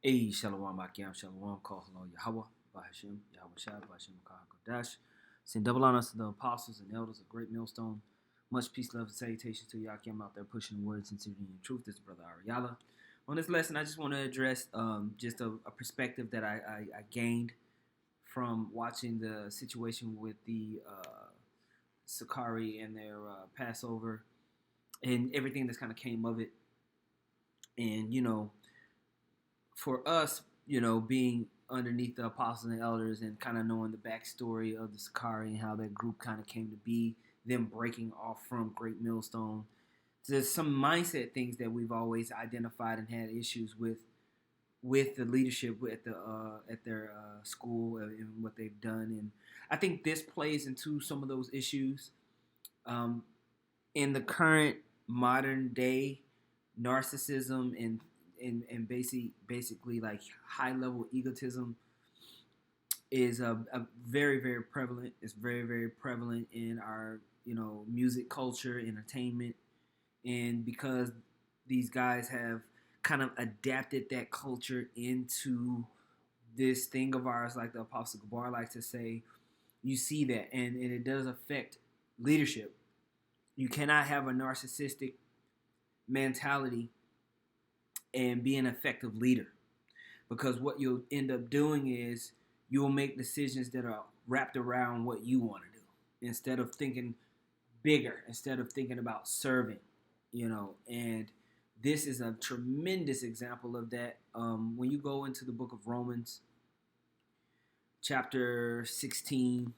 Hey, Shalom, Akim, Shalom, call hello, Yahweh, Bahashim, Yahweh Shai, Bahashim, Kodash. Send double honors to the apostles and elders of Great Millstone. Much peace, love, and salutations to Yakim out there pushing the words into the truth. This is Brother Ariala. On this lesson, I just want to address just a perspective that I gained from watching the situation with the Sakari and their Passover and everything that's kind of came of it. And, for us, being underneath the apostles and elders and kind of knowing the backstory of the Sakari and how that group kind of came to be, them breaking off from Great Millstone. There's some mindset things that we've always identified and had issues with the leadership at their school and what they've done, and I think this plays into some of those issues in the current modern day narcissism and basically like high level egotism is a very very prevalent. It's very very prevalent in our music culture, entertainment, and because these guys have kind of adapted that culture into this thing of ours, like the Apostle Gabar likes to say, you see that, and it does affect leadership. You cannot have a narcissistic mentality and be an effective leader, because what you'll end up doing is you'll make decisions that are wrapped around what you want to do instead of thinking bigger, instead of thinking about serving, and this is a tremendous example of that. When you go into the book of Romans, chapter 16,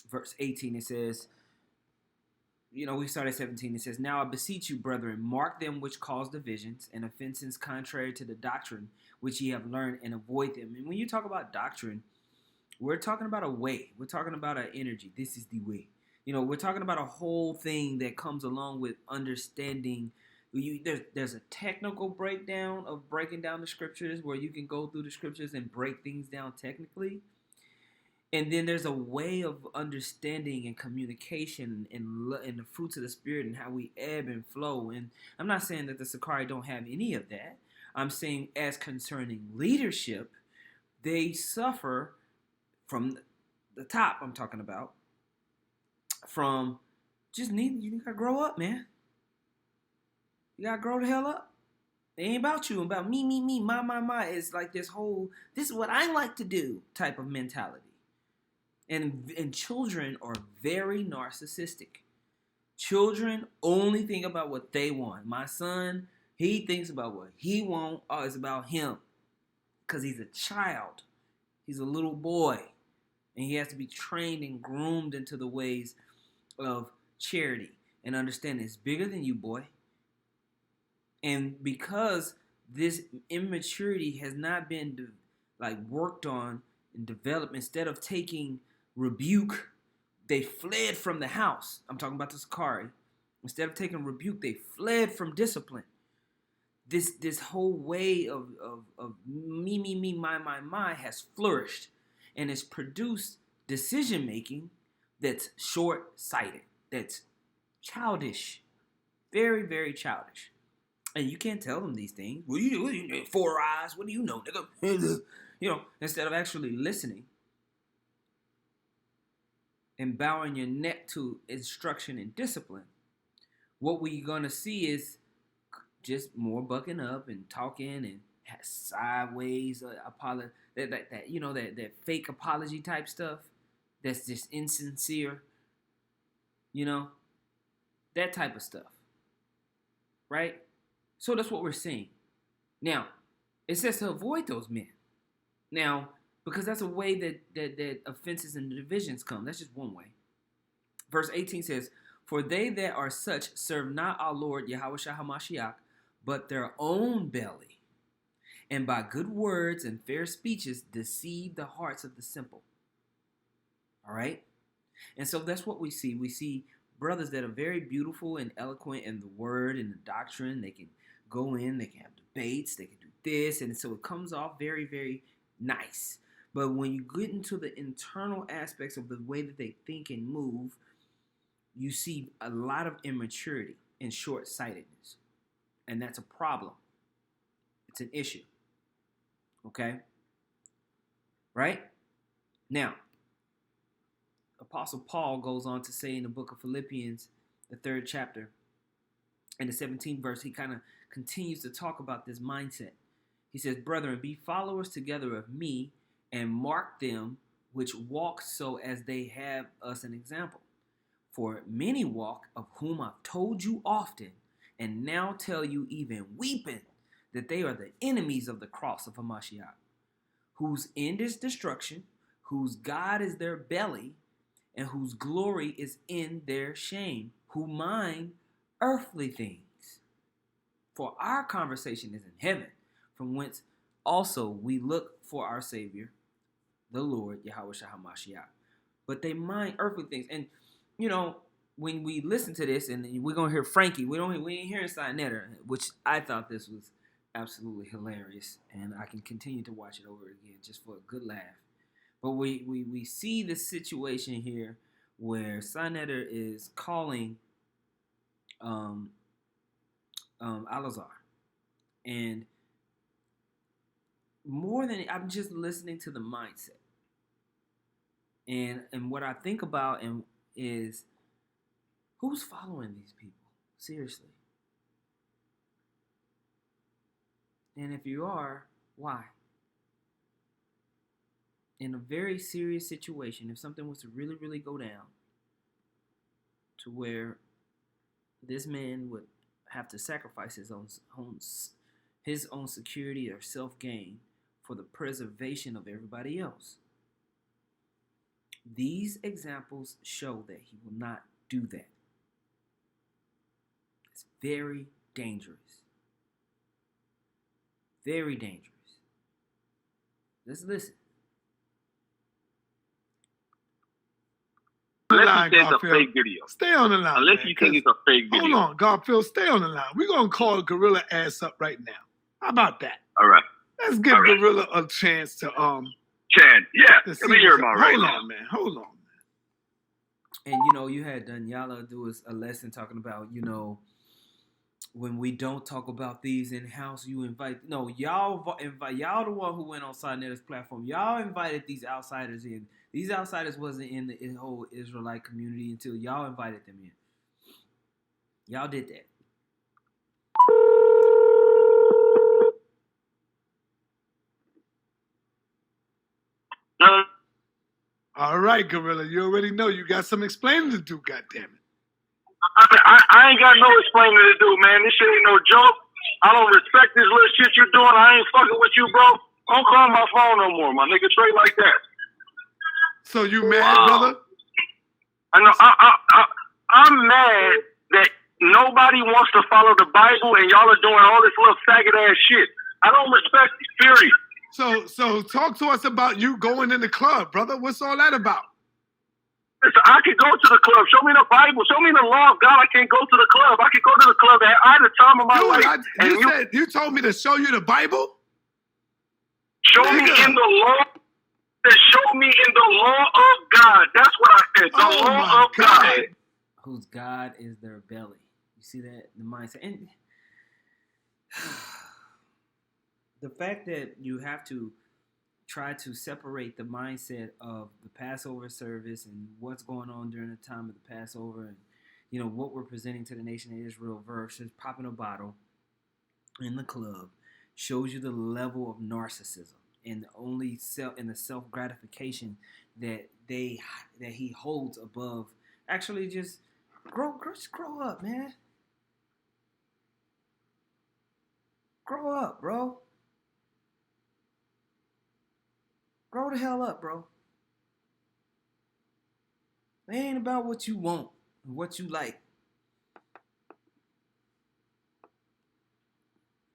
verse 18, it says, we start at 17. It says, "Now I beseech you, brethren, mark them which cause divisions and offenses contrary to the doctrine which ye have learned, and avoid them." And when you talk about doctrine, we're talking about a way. We're talking about an energy. This is the way. We're talking about a whole thing that comes along with understanding. There's a technical breakdown of breaking down the scriptures where you can go through the scriptures and break things down technically. And then there's a way of understanding and communication and the fruits of the Spirit and how we ebb and flow. And I'm not saying that the Sakari don't have any of that. I'm saying as concerning leadership, they suffer from the top. I'm talking about from you gotta grow up, man. You gotta grow the hell up. It ain't about you, about me, my. It's like this is what I like to do type of mentality. And children are very narcissistic. Children only think about what they want. My son, he thinks about what he wants. Oh, it's about him. Because he's a child. He's a little boy. And he has to be trained and groomed into the ways of charity and understanding. It's bigger than you, boy. And because this immaturity has not been worked on and developed, instead of taking rebuke, they fled from the house. I'm talking about the Sakari. Instead of taking rebuke, they fled from discipline. This whole way of me, my has flourished, and it's produced decision making that's short-sighted, that's childish, very very childish. And you can't tell them these things. What do you know? 4 eyes. What do you know, nigga? Instead of actually listening and bowing your neck to instruction and discipline, what we're gonna see is just more bucking up and talking and sideways that fake apology type stuff. That's just insincere. That type of stuff, right? So that's what we're seeing. Now, it says to avoid those men. Now, because that's a way that offenses and divisions come. That's just one way. Verse 18 says, "For they that are such serve not our Lord Yahweh Shai HaMashiach, but their own belly, and by good words and fair speeches deceive the hearts of the simple." All right? And so that's what we see. We see brothers that are very beautiful and eloquent in the word and the doctrine. They can go in, they can have debates, they can do this, and so it comes off very, very nice. But when you get into the internal aspects of the way that they think and move, you see a lot of immaturity and short-sightedness. And that's a problem. It's an issue. Okay? Right? Now, Apostle Paul goes on to say in the book of Philippians, the 3rd chapter, in the 17th verse, he kind of continues to talk about this mindset. He says, brethren, be followers together of me, and mark them which walk so as they have us an example. For many walk, of whom I've told you often, and now tell you even weeping, that they are the enemies of the cross of Hamashiach, whose end is destruction, whose God is their belly, and whose glory is in their shame, who mind earthly things. For our conversation is in heaven, from whence also we look for our Savior, the Lord, Yahweh Shahamashiach. But they mind earthly things. And, when we listen to this, and we're going to hear Frankie, we ain't hearing Sinetta, which I thought this was absolutely hilarious. And I can continue to watch it over again just for a good laugh. But we see the situation here where Sinetta is calling Alazar. And more than I'm just listening to the mindset. And what I think about is who's following these people? Seriously. And if you are, why? In a very serious situation, if something was to really, really go down to where this man would have to sacrifice his own security or self-gain for the preservation of everybody else. These examples show that he will not do that. It's very dangerous. Very dangerous. Let's listen. Unless you think it's a fake video. Stay on the line. Unless you think it's a fake video. Hold on, Garfield, stay on the line. We're going to call Gorilla ass up right now. How about that? All right. Let's give Gorilla a chance to Chad, yeah. Let me hear him all right. Hold on, man. And you had Daniela do a lesson talking about, when we don't talk about these in house, you invite. No, y'all invite. Y'all the one who went on Sinetta's platform. Y'all invited these outsiders in. These outsiders wasn't in the whole Israelite community until y'all invited them in. Y'all did that. All right, Gorilla. You already know you got some explaining to do, goddammit. I ain't got no explaining to do, man. This shit ain't no joke. I don't respect this little shit you're doing. I ain't fucking with you, bro. Don't call my phone no more, my nigga. Straight like that. So you mad, brother? I know. I'm mad that nobody wants to follow the Bible and y'all are doing all this little faggot ass shit. I don't respect it, period. So talk to us about you going in the club, brother. What's all that about? Listen, I can go to the club. Show me the Bible. Show me the law of God. I can't go to the club. I can go to the club at either time of my life. You told me to show you the Bible? Show me in the law. Show me in the law of God. That's what I said. The law of God. Whose God is their belly. You see that? The mindset. And the fact that you have to try to separate the mindset of the Passover service and what's going on during the time of the Passover and, what we're presenting to the nation of Israel versus popping a bottle in the club shows you the level of narcissism and the self-gratification that he holds above. Actually, just grow up, man. Grow up, bro. Grow the hell up, bro. It ain't about what you want and what you like.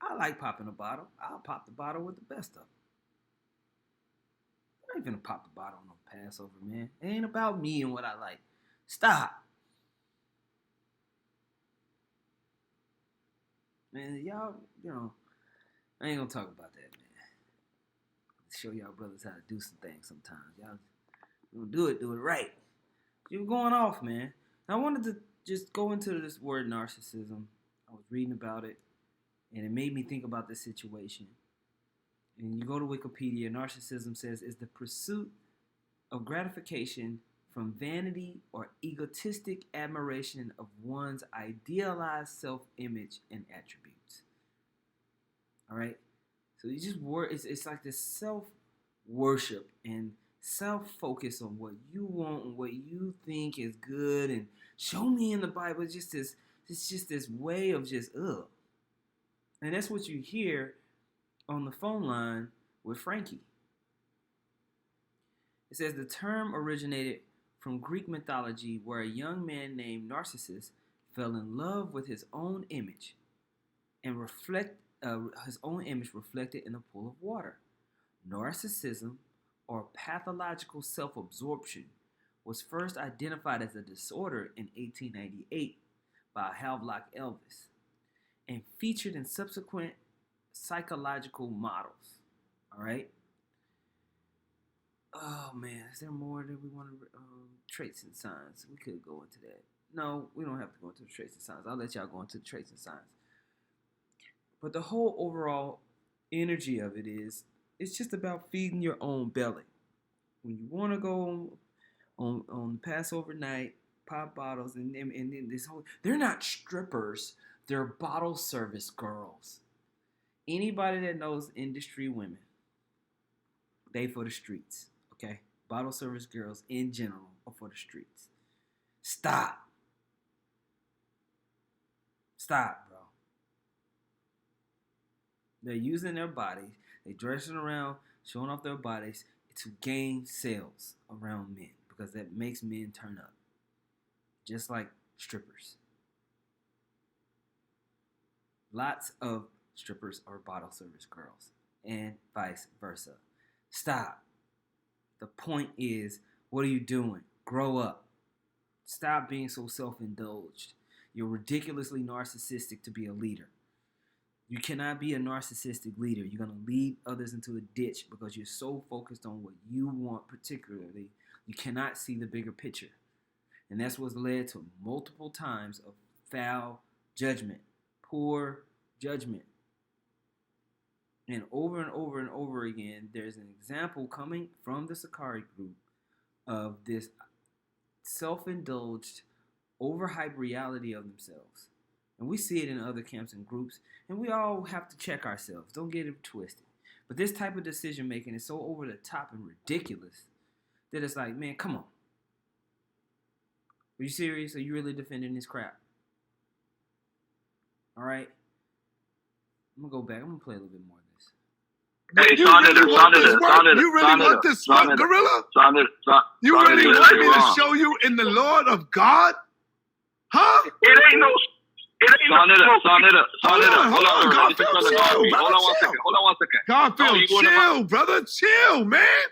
I like popping a bottle. I'll pop the bottle with the best of them. I ain't gonna pop the bottle on no Passover, man. It ain't about me and what I like. Stop. Man, y'all, I ain't gonna talk about that, man. Show y'all brothers how to do some things sometimes. Y'all don't do it right. You're going off, man. I wanted to just go into this word narcissism. I was reading about it, and it made me think about the situation. And you go to Wikipedia, narcissism says is the pursuit of gratification from vanity or egotistic admiration of one's idealized self-image and attributes. All right? So you just it's like this self-worship and self-focus on what you want and what you think is good and show me in the Bible. It's just this way of just ugh. And that's what you hear on the phone line with Frankie. It says the term originated from Greek mythology, where a young man named Narcissus fell in love with his own image and his own image reflected in a pool of water. Narcissism, or pathological self-absorption, was first identified as a disorder in 1898 by Havelock Ellis and featured in subsequent psychological models. All right. Oh man, is there more that we want to traits and signs? We could go into that. No, we don't have to go into the traits and signs. I'll let y'all go into the traits and signs. But the whole overall energy of it is, it's just about feeding your own belly. When you want to go on Passover night, pop bottles, and then this whole, they're not strippers, they're bottle service girls. Anybody that knows industry women, they for the streets, okay? Bottle service girls in general are for the streets. Stop, bro. They're using their bodies, they're dressing around, showing off their bodies to gain sales around men because that makes men turn up. Just like strippers. Lots of strippers are bottle service girls and vice versa. Stop. The point is, what are you doing? Grow up. Stop being so self-indulged. You're ridiculously narcissistic to be a leader. You cannot be a narcissistic leader. You're going to lead others into a ditch because you're so focused on what you want particularly. You cannot see the bigger picture. And that's what's led to multiple times of foul judgment, poor judgment. And over and over and over again, there's an example coming from the Sakari group of this self-indulged, overhyped reality of themselves. And we see it in other camps and groups, and we all have to check ourselves. Don't get it twisted. But this type of decision making is so over the top and ridiculous that it's like, man, come on. Are you serious? Are you really defending this crap? All right. I'm going to go back. I'm going to play a little bit more of this. Hey, you really want this work, Gorilla? You really want me to show you in the Lord of God? Huh? It ain't no... Hold on one second. Garfield, chill, brother. Chill, man.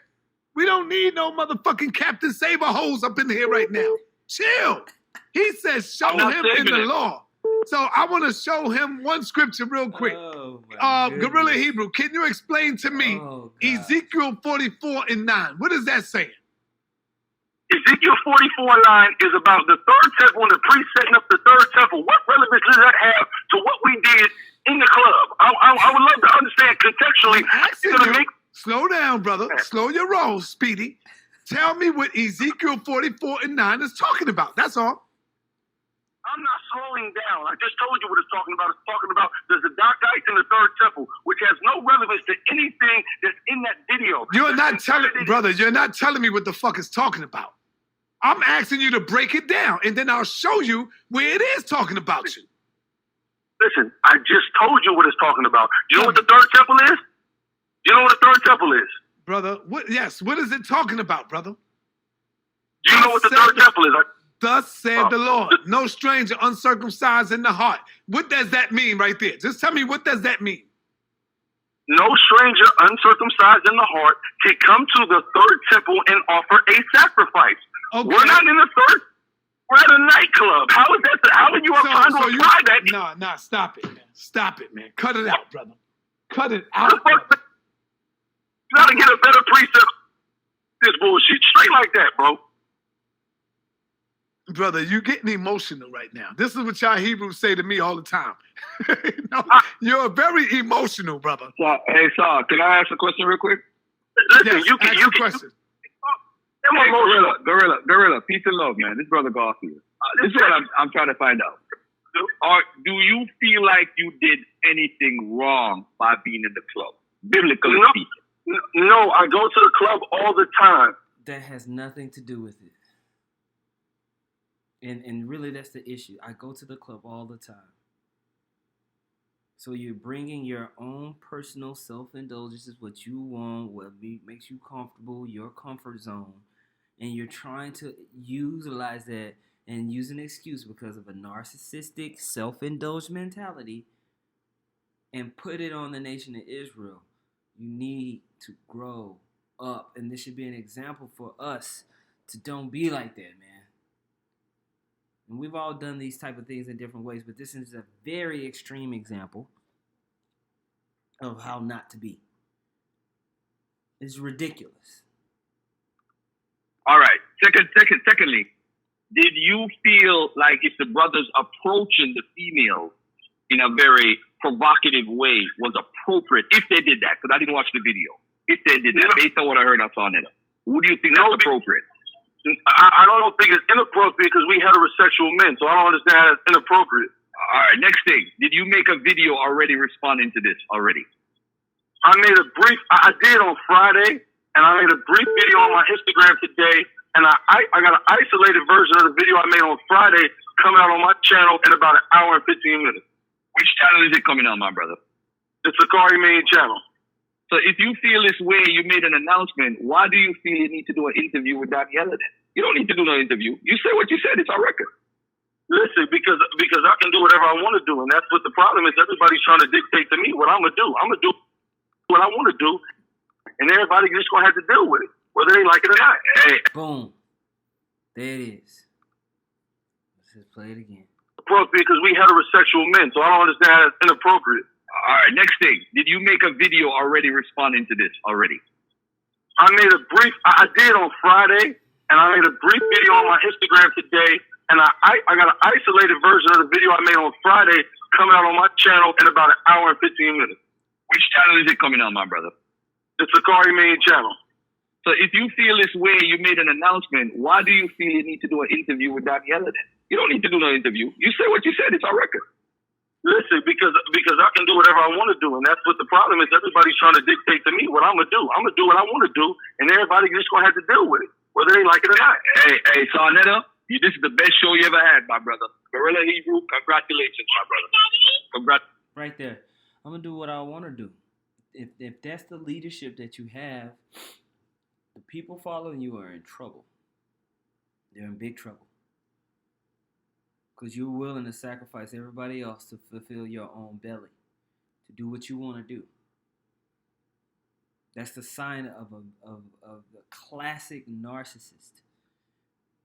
We don't need no motherfucking Captain Saber hoes up in here right now. Chill. He says show him in the law. So I want to show him one scripture real quick. Gorilla Hebrew, can you explain to me Ezekiel 44:9? What is that saying? Ezekiel 44:9 is about the third temple and the priest setting up the third temple. What relevance does that have to what we did in the club? I would love to understand contextually. Slow down, brother. Slow your roll, Speedy. Tell me what Ezekiel 44:9 is talking about. That's all. I'm not slowing down. I just told you what it's talking about. It's talking about the Zadokites in the third temple, which has no relevance to anything that's in that video. You're not telling me what the fuck it's talking about. I'm asking you to break it down, and then I'll show you where it is talking about you. Listen, I just told you what it's talking about. You know what the third temple is? You know what the third temple is? Brother, what is it talking about, brother? You know what the third temple is? Thus said the Lord, no stranger uncircumcised in the heart. What does that mean right there? Just tell me, what does that mean? No stranger uncircumcised in the heart can come to the third temple and offer a sacrifice. Okay. We're not in the third. We're at a nightclub. How is that? How are you trying to apply that? Nah, stop it, man. Stop it, man. Cut it out, brother. Cut it out. You gotta get a better precept. This bullshit straight like that, bro. Brother, you're getting emotional right now. This is what y'all Hebrews say to me all the time. You're very emotional, brother. So, hey, Saul, can I ask a question real quick? Listen, yes, ask a question. Hey, Gorilla, peace and love, man. This brother Garfield. This is what I'm trying to find out. Do you feel like you did anything wrong by being in the club, biblically speaking? No, I go to the club all the time. That has nothing to do with it. And really, that's the issue. I go to the club all the time. So you're bringing your own personal self-indulgences, what you want, what makes you comfortable, your comfort zone, and you're trying to utilize that and use an excuse because of a narcissistic, self-indulged mentality and put it on the nation of Israel. You need to grow up, and this should be an example for us to don't be like that, man. And we've all done these type of things in different ways, but this is a very extreme example of how not to be. It's ridiculous. All right. Secondly, did you feel like if the brothers approaching the female in a very provocative way was appropriate if they did that? Because I didn't watch the video. If they did that, based on what I heard on it, would you think that's appropriate? I don't think it's inappropriate because we heterosexual men, so I don't understand how it's inappropriate. All right, next thing. Did you make a video already responding to this already? I did on Friday, and I made a brief video on my Instagram today, and I got an isolated version of the video I made on Friday coming out on my channel in about an hour and 15 minutes. Which channel is it coming on, my brother? The Sakari main channel. So if you feel this way, you made an announcement, why do you feel you need to do an interview with Donnie Ellen? You don't need to do no interview. You say what you said, it's our record. Listen, because I can do whatever I want to do, and that's what the problem is. Everybody's trying to dictate to me what I'm going to do. I'm going to do what I want to do, and everybody just going to have to deal with it, whether they like it or not. Hey. Boom. There it is. Let's just play it again. Appropriate because we heterosexual men, so I don't understand how it's inappropriate. All right, next thing. Did you make a video already responding to this already? I did on Friday, and I made a brief video on my Instagram today, and I got an isolated version of the video I made on Friday coming out on my channel in about an hour and 15 minutes. Which channel is it coming on, my brother? The Sakari main channel. So if you feel this way, you made an announcement, why do you feel you need to do an interview with Donnie Ellen? You don't need to do no interview. You say what you said, it's our record. Listen, because I can do whatever I want to do, and that's what the problem is. Everybody's trying to dictate to me what I'm going to do. I'm going to do what I want to do, and everybody just going to have to deal with it, whether they like it or not. Hey, Sarnetta, this is the best show you ever had, my brother. Gorilla Hebrew, congratulations, my brother. Congrats. Right there. I'm going to do what I want to do. If that's the leadership that you have, the people following you are in trouble. They're in big trouble. Because you're willing to sacrifice everybody else to fulfill your own belly, to do what you want to do. That's the sign of a classic narcissist.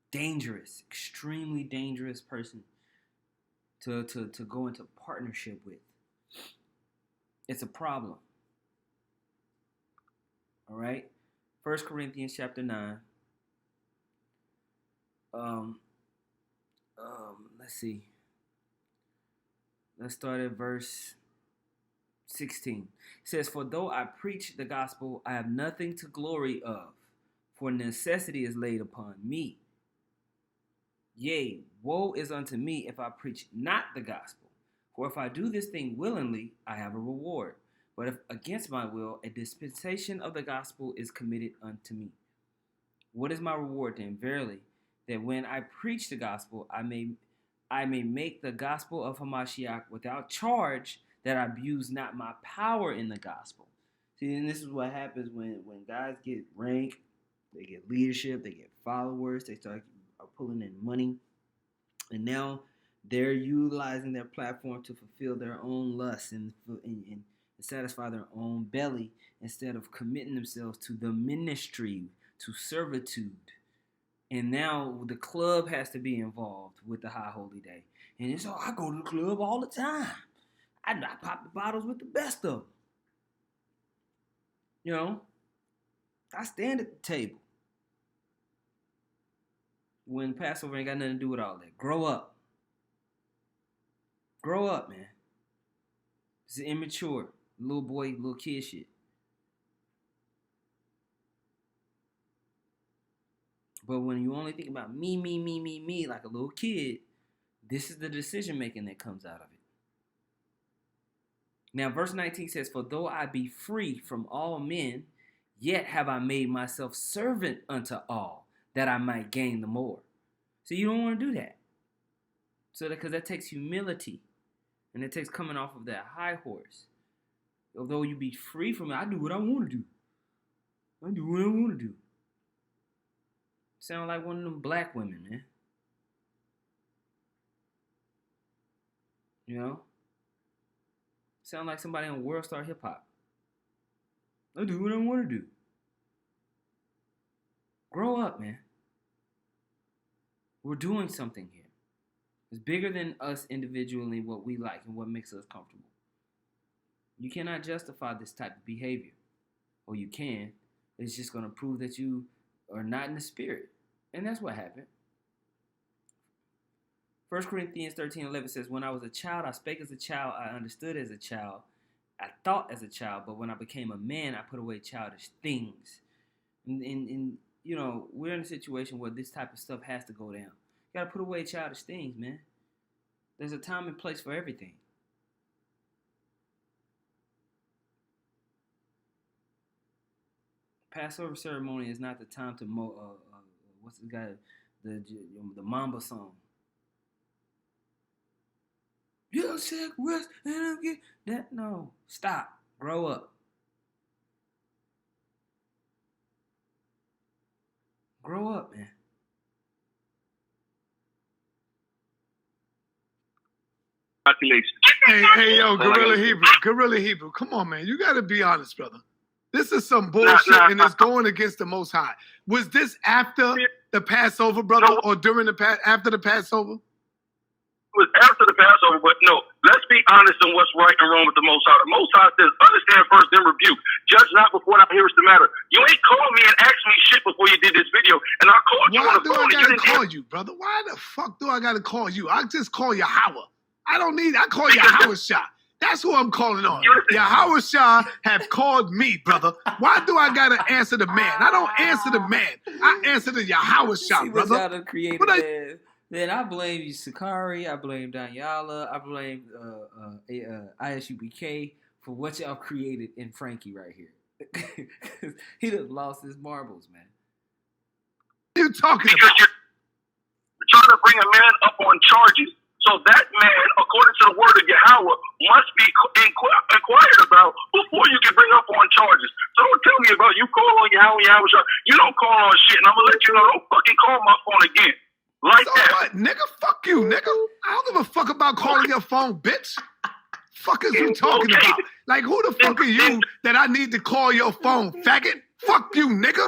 Dangerous, extremely dangerous person to go into partnership with. It's a problem. All right? 1 Corinthians chapter 9. Let's see. Let's start at verse 16. It says, "For though I preach the gospel, I have nothing to glory of, for necessity is laid upon me. Yea, woe is unto me if I preach not the gospel. For if I do this thing willingly, I have a reward. But if against my will, a dispensation of the gospel is committed unto me. What is my reward then? Verily, that when I preach the gospel, I may make the gospel of Hamashiach without charge, that I abuse not my power in the gospel." See, and this is what happens when guys get rank, they get leadership, they get followers, they start pulling in money, and now they're utilizing their platform to fulfill their own lusts and satisfy their own belly instead of committing themselves to the ministry, to servitude. And now the club has to be involved with the High Holy Day. And it's, I go to the club all the time. I pop the bottles with the best of them. You know, I stand at the table. when Passover ain't got nothing to do with all that. Grow up. Grow up, man. It's immature. Little boy, little kid shit. But when you only think about me, like a little kid, this is the decision making that comes out of it. Now, verse 19 says, "For though I be free from all men, yet have I made myself servant unto all, that I might gain the more." So you don't want to do that. So because that takes humility, and it takes coming off of that high horse. Although you be free from it, I do what I want to do. I do what I want to do. Sound like one of them black women, man. You know? Sound like somebody on World Star Hip Hop. I do what I want to do. Grow up, man. We're doing something here. It's bigger than us individually, what we like and what makes us comfortable. You cannot justify this type of behavior. Or you can. It's just going to prove that you are not in the spirit. And that's what happened. 1 Corinthians 13:11 says, "When I was a child, I spake as a child, I understood as a child, I thought as a child, but when I became a man, I put away childish things." And you know, we're in a situation where this type of stuff has to go down. You got to put away childish things, man. There's a time and place for everything. Passover ceremony is not the time to what's the guy, the Mamba song. You'll sick west and I'll get that. No, stop. Grow up. Grow up, man. Hey, yo, Gorilla Hebrew. Come on, man. You got to be honest, brother. This is some bullshit, and it's going against the Most High. Was this after the Passover, brother, or during after the Passover? It was after the Passover, but no. Let's be honest on what's right and wrong with the Most High. The Most High says, "Understand first, then rebuke. Judge not before thou hearest the matter." You ain't called me and asked me shit before you did this video, and I called you on the phone. Why do I gotta call you, brother? Why the fuck do I gotta call you? I just call Yahweh. I call Yahweh Shah. That's who I'm calling on. Yahweh Shah have called me, brother. Why do I gotta answer the man? I don't answer the man. I answer the Yahweh Shah, brother. What y'all done created, then I blame you, Sakari. I blame Daniela. I blame ISUBK for what y'all created in Frankie right here. He done lost his marbles, man. What are you talking about? You're trying to bring a man up on charges. So that man, according to the word of Yahweh, must be inquired about before you can bring up on charges. So don't tell me about you call on Yahweh. You don't call on shit, and I'm going to let you know, don't fucking call my phone again. Like so that. What, nigga? Fuck you, nigga. I don't give a fuck about calling your phone, bitch. Fuck is you talking about? Like, who the fuck are you that I need to call your phone, faggot? Fuck you, nigga.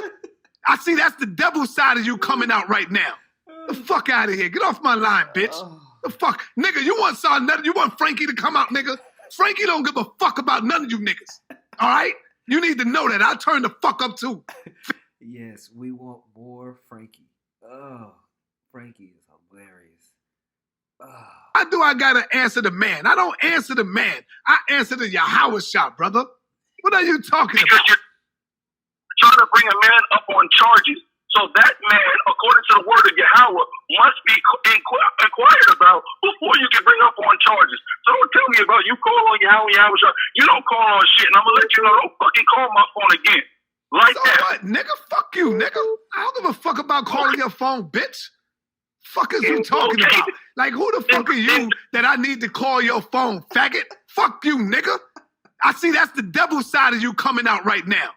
I see that's the devil side of you coming out right now. The fuck out of here. Get off my line, bitch. The fuck? Nigga, you want Frankie to come out, nigga? Frankie don't give a fuck about none of you niggas. All right? You need to know that. I'll turn the fuck up too. Yes, we want more Frankie. Oh, Frankie is hilarious. Oh. Why do I gotta answer the man? I don't answer the man. I answer the Yahweh Shah, brother. What are you talking about? You're trying to bring a man up on charges. So that man, according to the word of Yahweh, must be inquired about before you can bring up on charges. So don't tell me about you call on Yahweh. You don't call on shit, and I'm going to let you know, don't fucking call my phone again. Like so that. What, nigga? Fuck you, nigga. I don't give a fuck about calling your phone, bitch. Fuck is you talking about? Like, who the fuck are you that I need to call your phone, faggot? Fuck you, nigga. I see that's the devil side of you coming out right now.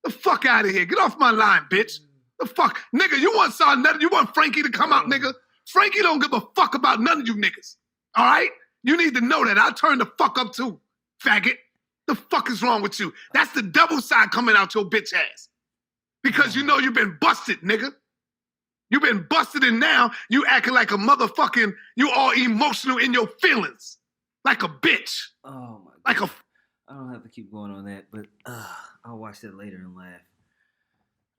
The fuck out of here. Get off my line, bitch. The fuck? Nigga, you want Frankie to come out, nigga? Frankie don't give a fuck about none of you niggas. All right? You need to know that. I'll turn the fuck up too, faggot. The fuck is wrong with you? That's the devil side coming out your bitch ass. Because you know you've been busted, nigga. You've been busted and now you acting like a motherfucking, you all emotional in your feelings. Like a bitch. Oh my God. Like a... I don't have to keep going on that, but I'll watch that later and laugh.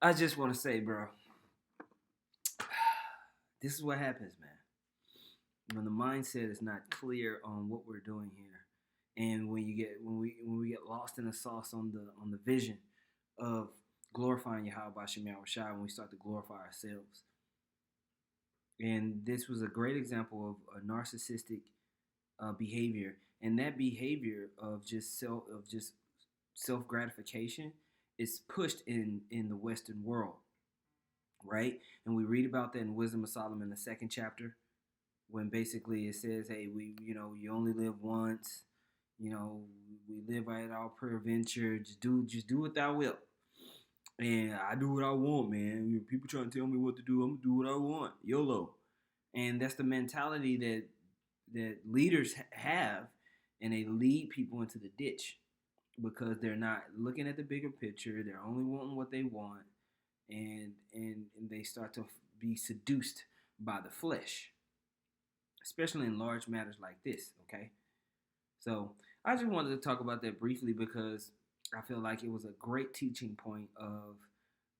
I just want to say, bro, this is what happens, man. When the mindset is not clear on what we're doing here, and when we get lost in the sauce on the vision of glorifying Yahweh Shem Yahushua, when we start to glorify ourselves. And this was a great example of a narcissistic behavior, and that behavior of just self gratification is pushed in the Western world, right? And we read about that in Wisdom of Solomon, the 2nd chapter, when basically it says, hey, you only live once, we live at our peradventure, just do what thou wilt. And I do what I want, man. People trying to tell me what to do, I'm gonna do what I want. YOLO. And that's the mentality that leaders have, and they lead people into the ditch because they're not looking at the bigger picture. They're only wanting what they want, and they start to be seduced by the flesh, especially in large matters like this, okay? So I just wanted to talk about that briefly because I feel like it was a great teaching point of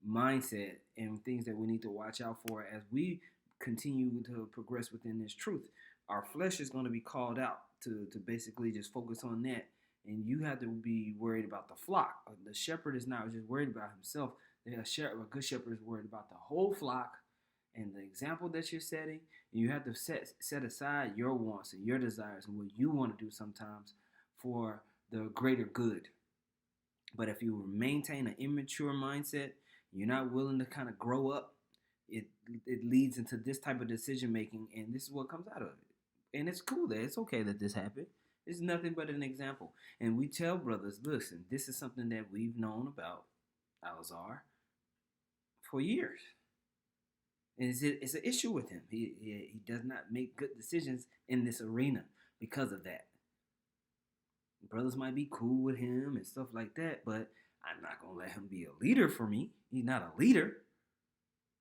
mindset and things that we need to watch out for as we continue to progress within this truth. Our flesh is going to be called out to basically just focus on that. And you have to be worried about the flock. The shepherd is not just worried about himself. A good shepherd is worried about the whole flock and the example that you're setting. And you have to set aside your wants and your desires and what you want to do sometimes for the greater good. But if you maintain an immature mindset, you're not willing to kind of grow up, it leads into this type of decision making, and this is what comes out of it. And it's cool that it's okay that this happened. It's nothing but an example. And we tell brothers, listen, this is something that we've known about Alazar for years. And it's an issue with him. He does not make good decisions in this arena because of that. Brothers might be cool with him and stuff like that, but I'm not going to let him be a leader for me. He's not a leader.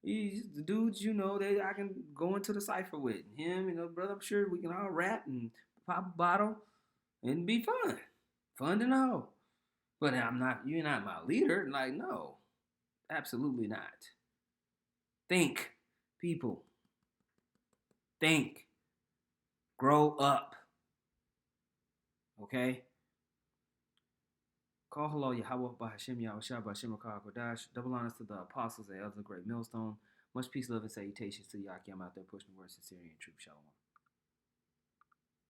He's the dudes, that I can go into the cipher with. Him, brother, I'm sure we can all rap and pop a bottle and be fun. Fun to know. But you're not my leader. Like, no, absolutely not. Think, people. Think. Grow up. Okay? Call hello Yahweh Bahashem Yahushua Bahashem Rakah Kodash. Double honors to the apostles and elders of the great millstone. Much peace, love, and salutations to Yakim out there pushing the word sincerity and truth. Shalom.